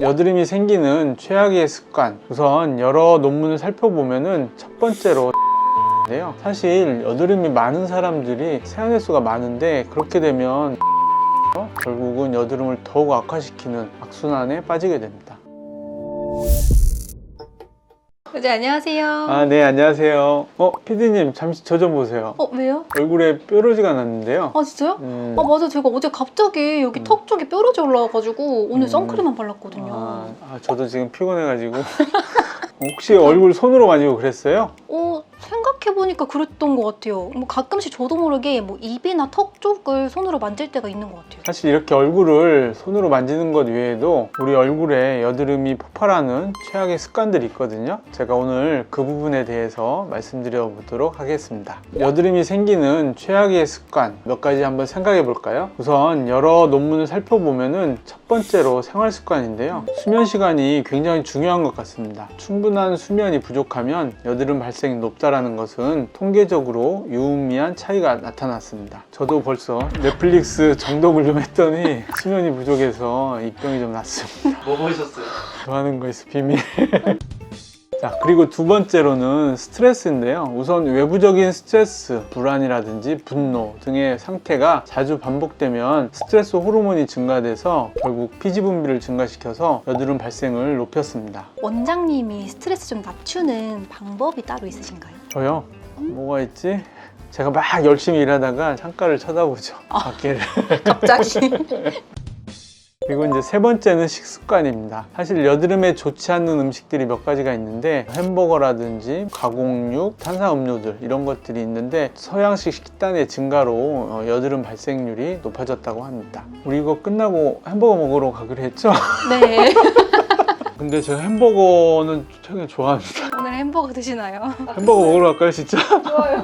여드름이 생기는 최악의 습관, 우선 여러 논문을 살펴보면은 첫 번째로 인데요. 사실 여드름이 많은 사람들이 세안 횟수가 많은데 그렇게 되면 결국은 여드름을 더욱 악화시키는 악순환에 빠지게 됩니다. 네, 안녕하세요. 아, 네, 안녕하세요. 피디님 잠시 저 좀 보세요. 왜요? 얼굴에 뾰루지가 났는데요. 아, 진짜요? 맞아. 제가 어제 갑자기 여기 턱 쪽에 뾰루지 올라와가지고 오늘 선크림만 발랐거든요. 저도 지금 피곤해가지고. 혹시 얼굴 손으로 만지고 그랬어요? 생각해보니까 그랬던 것 같아요. 뭐 가끔씩 저도 모르게 뭐 입이나 턱 쪽을 손으로 만질 때가 있는 것 같아요. 사실 이렇게 얼굴을 손으로 만지는 것 외에도 우리 얼굴에 여드름이 폭발하는 최악의 습관들이 있거든요. 제가 오늘 그 부분에 대해서 말씀드려 보도록 하겠습니다. 여드름이 생기는 최악의 습관 몇 가지 한번 생각해 볼까요? 우선 여러 논문을 살펴보면은 첫 번째로 생활 습관인데요. 수면 시간이 굉장히 중요한 것 같습니다. 충분한 수면이 부족하면 여드름 발생이 높다라는 것은 통계적으로 유의미한 차이가 나타났습니다. 저도 벌써 넷플릭스 정독을 좀 했더니 수면이 부족해서 입병이 좀 났습니다. 뭐 보셨어요? 좋아하는 거 있어, 비밀. 자, 그리고 두 번째로는 스트레스인데요. 우선 외부적인 스트레스, 불안이라든지 분노 등의 상태가 자주 반복되면 스트레스 호르몬이 증가돼서 결국 피지 분비를 증가시켜서 여드름 발생을 높였습니다. 원장님이 스트레스 좀 낮추는 방법이 따로 있으신가요? 저요? 뭐가 있지? 제가 막 열심히 일하다가 창가를 쳐다보죠. 밖에를. 갑자기? 그리고 이제 세 번째는 식습관입니다. 사실 여드름에 좋지 않는 음식들이 몇 가지가 있는데 햄버거라든지 가공육, 탄산음료들 이런 것들이 있는데 서양식 식단의 증가로 여드름 발생률이 높아졌다고 합니다. 우리 이거 끝나고 햄버거 먹으러 가기로 했죠? 네. 근데 제가 햄버거는 되게 좋아합니다. 오늘 햄버거 드시나요? 햄버거 먹으러 갈까요, 진짜? 좋아요.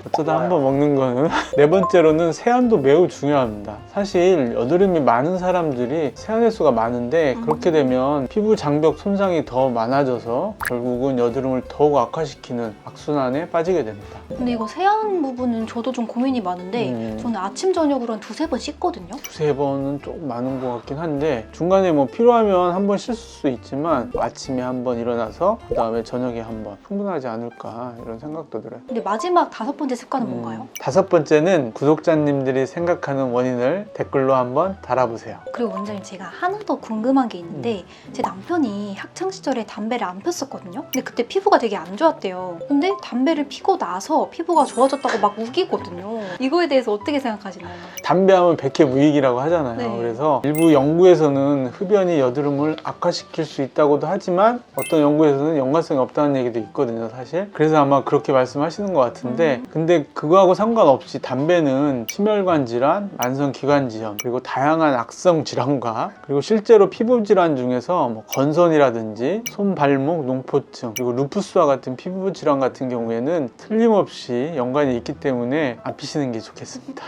어쩌다 한번 먹는 거는. 네 번째로는 세안도 매우 중요합니다. 사실 여드름이 많은 사람들이 세안 횟수가 많은데 그렇게 되면 피부 장벽 손상이 더 많아져서 결국은 여드름을 더욱 악화시키는 악순환에 빠지게 됩니다. 근데 이거 세안 부분은 저도 좀 고민이 많은데 저는 아침 저녁으로 한 두세 번 씻거든요. 두세 번은 조금 많은 것 같긴 한데 중간에 뭐 필요하면 한 번 씻을 수 있지만 아침에 한 번 일어나서 그 다음에 저녁에 한 번 충분하지 않을까 이런 생각도 들어요. 근데 마지막 다섯 번째 습관은 뭔가요? 다섯 번째는 구독자님들이 생각하는 원인을 댓글로 한번 달아보세요. 그리고 원장님, 제가 하나 더 궁금한 게 있는데 제 남편이 학창시절에 담배를 안 폈었거든요. 근데 그때 피부가 되게 안 좋았대요. 근데 담배를 피고 나서 피부가 좋아졌다고 막 우기거든요. 이거에 대해서 어떻게 생각하시나요? 담배하면 백해무익이라고 하잖아요. 네. 그래서 일부 연구에서는 흡연이 여드름을 악화시킬 수 있다고도 하지만 어떤 연구에서는 연관성이 없다는 얘기도 있거든요, 사실. 그래서 아마 그렇게 말씀하시는 것 같은데 근데 그거하고 상관없이 담배는 심혈관 질환, 만성 기관 지염, 그리고 다양한 악성 질환과 그리고 실제로 피부 질환 중에서 뭐 건선이라든지 손, 발목, 농포증, 그리고 루푸스와 같은 피부 질환 같은 경우에는 틀림없이 연관이 있기 때문에 안 피시는 게 좋겠습니다.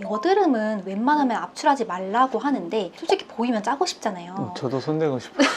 여드름은 웬만하면 압출하지 말라고 하는데 솔직히 보이면 짜고 싶잖아요. 저도 손대고 싶어요.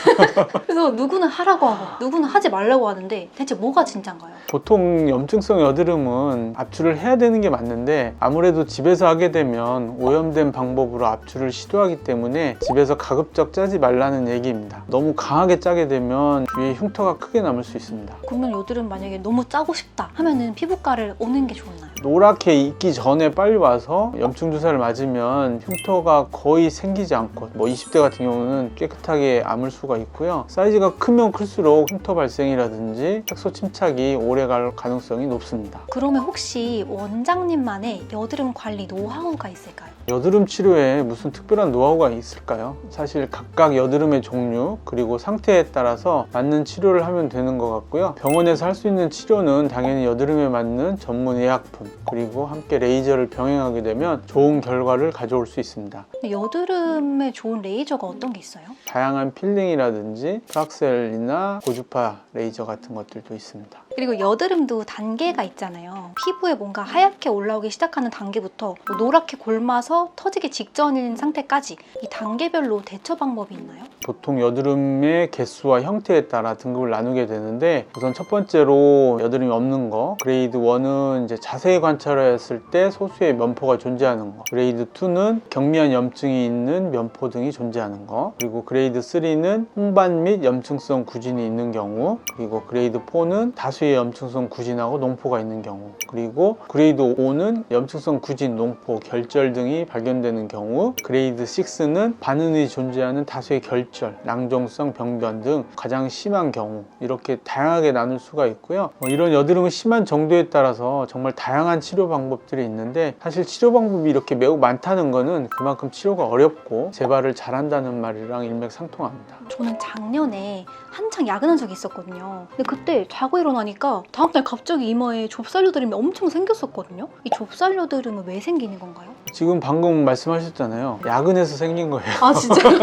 그래서 누구는 하라고 하고 누구는 하지 말라고 하는데 대체 뭐가 진짠가요? 보통 염증성 여드름은 압출을 해야 되는 게 맞는데 아무래도 집에서 하게 되면 오염된 방법으로 압출을 시도하기 때문에 집에서 가급적 짜지 말라는 얘기입니다. 너무 강하게 짜게 되면 뒤에 흉터가 크게 남을 수 있습니다. 그러면 여드름 만약에 너무 짜고 싶다 하면은 피부과를 오는 게 좋나요? 노랗게 익기 전에 빨리 와서 염증 주사를 맞으면 흉터가 거의 생기지 않고 뭐 20대 같은 경우는 깨끗하게 아물 수가 있고요. 사이즈가 크면 클수록 흉터 발생이라든지 색소 침착이 오래 갈 가능성이 높습니다. 그러면 혹시 원장님만의 여드름 관리 노하우가 있을까요? 여드름 치료에 무슨 특별한 노하우가 있을까요? 사실 각각 여드름의 종류 그리고 상태에 따라서 맞는 치료를 하면 되는 것 같고요. 병원에서 할 수 있는 치료는 당연히 여드름에 맞는 전문 의약품 그리고 함께 레이저를 병행하게 되면 좋은 결과를 가져올 수 있습니다. 여드름에 좋은 레이저가 어떤 게 있어요? 다양한 필링이라든지 프락셀이나 고주파 레이저 같은 것들도 있습니다. 그리고 여드름도 단계가 있잖아요. 피부에 뭔가 하얗게 올라오기 시작하는 단계부터 뭐 노랗게 골마서 터지기 직전인 상태까지 이 단계별로 대처 방법이 있나요? 보통 여드름의 개수와 형태에 따라 등급을 나누게 되는데, 우선 첫 번째로 여드름이 없는 거, 그레이드 1은 이제 자세히 관찰했을 때 소수의 면포가 존재하는 거, 그레이드 2는 경미한 염증이 있는 면포 등이 존재하는 거, 그리고 그레이드 3는 홍반 및 염증성 구진이 있는 경우, 그리고 그레이드 4는 다수의 염증성 구진하고 농포가 있는 경우, 그리고 그레이드 5는 염증성 구진, 농포, 결절 등이 발견되는 경우, 그레이드 6는 반응이 존재하는 다수의 결절, 낭종성 병변 등 가장 심한 경우, 이렇게 다양하게 나눌 수가 있고요. 이런 여드름은 심한 정도에 따라서 정말 다양한 치료 방법들이 있는데, 사실 치료 방법이 이렇게 매우 많다는 거는 그만큼 치료가 어렵고 재발을 잘한다는 말이랑 일맥상통합니다. 저는 작년에 한창 야근한 적이 있었거든요. 근데 그때 자고 일어나니까 다음날 갑자기 이마에 좁쌀 여드름이 엄청 생겼었거든요. 이 좁쌀 여드름은 왜 생기는 건가요? 지금 방금 말씀하셨잖아요. 야근해서 생긴 거예요. 아 진짜요?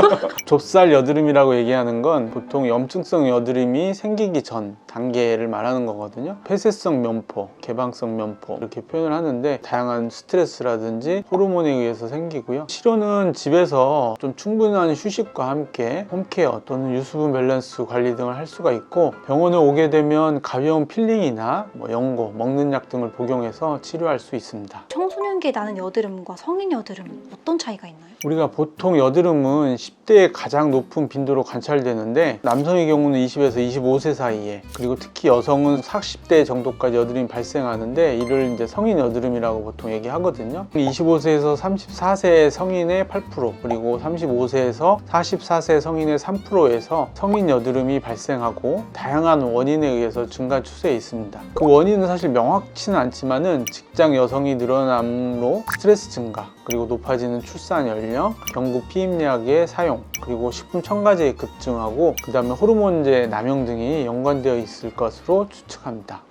좁쌀 여드름이라고 얘기하는 건 보통 염증성 여드름이 생기기 전 단계를 말하는 거거든요. 폐쇄성 면포, 개방성 면포 이렇게 표현을 하는데, 다양한 스트레스라든지 호르몬에 의해서 생기고요. 치료는 집에서 좀 충분한 휴식과 함께 홈케어 또는 유수분 밸런스 관리 등을 할 수가 있고, 병원에 오게 되면 가벼운 필링이나 연고, 먹는 약 등을 복용해서 치료할 수 있습니다. 청소년기에 나는 여드름과 성인 여드름 어떤 차이가 있나요? 우리가 보통 여드름은 10대에 가장 높은 빈도로 관찰되는데, 남성의 경우는 20에서 25세 사이에, 그리고 특히 여성은 40대 정도까지 여드름이 발생하는데, 이를 이제 성인 여드름이라고 보통 얘기하거든요. 25세에서 34세 성인의 8%, 그리고 35세에서 44세 성인의 3%에서 성인 여드름이 발생하고, 다양한 원인에 의해서 증가 추세에 있습니다. 그 원인은 사실 명확치는 않지만은 직장 여성이 늘어남으로 스트레스 증가, 그리고 높아지는 출산 연령, 경구 피임약의 사용, 그리고 식품 첨가제의 급증하고, 그 다음에 호르몬제 남용 등이 연관되어 있을 것으로 추측합니다.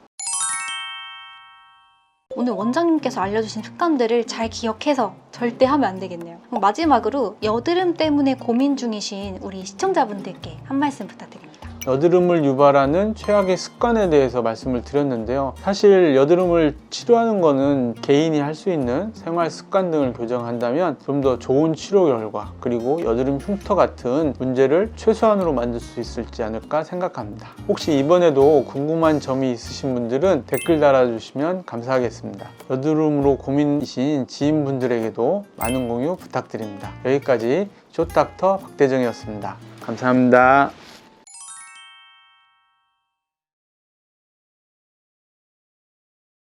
오늘 원장님께서 알려주신 습관들을 잘 기억해서 절대 하면 안 되겠네요. 그럼 마지막으로 여드름 때문에 고민 중이신 우리 시청자분들께 한 말씀 부탁드립니다. 여드름을 유발하는 최악의 습관에 대해서 말씀을 드렸는데요. 사실 여드름을 치료하는 거는 개인이 할 수 있는 생활 습관 등을 교정한다면 좀 더 좋은 치료 결과, 그리고 여드름 흉터 같은 문제를 최소한으로 만들 수 있을지 않을까 생각합니다. 혹시 이번에도 궁금한 점이 있으신 분들은 댓글 달아주시면 감사하겠습니다. 여드름으로 고민이신 지인분들에게도 많은 공유 부탁드립니다. 여기까지 쇼닥터 박대정이었습니다. 감사합니다.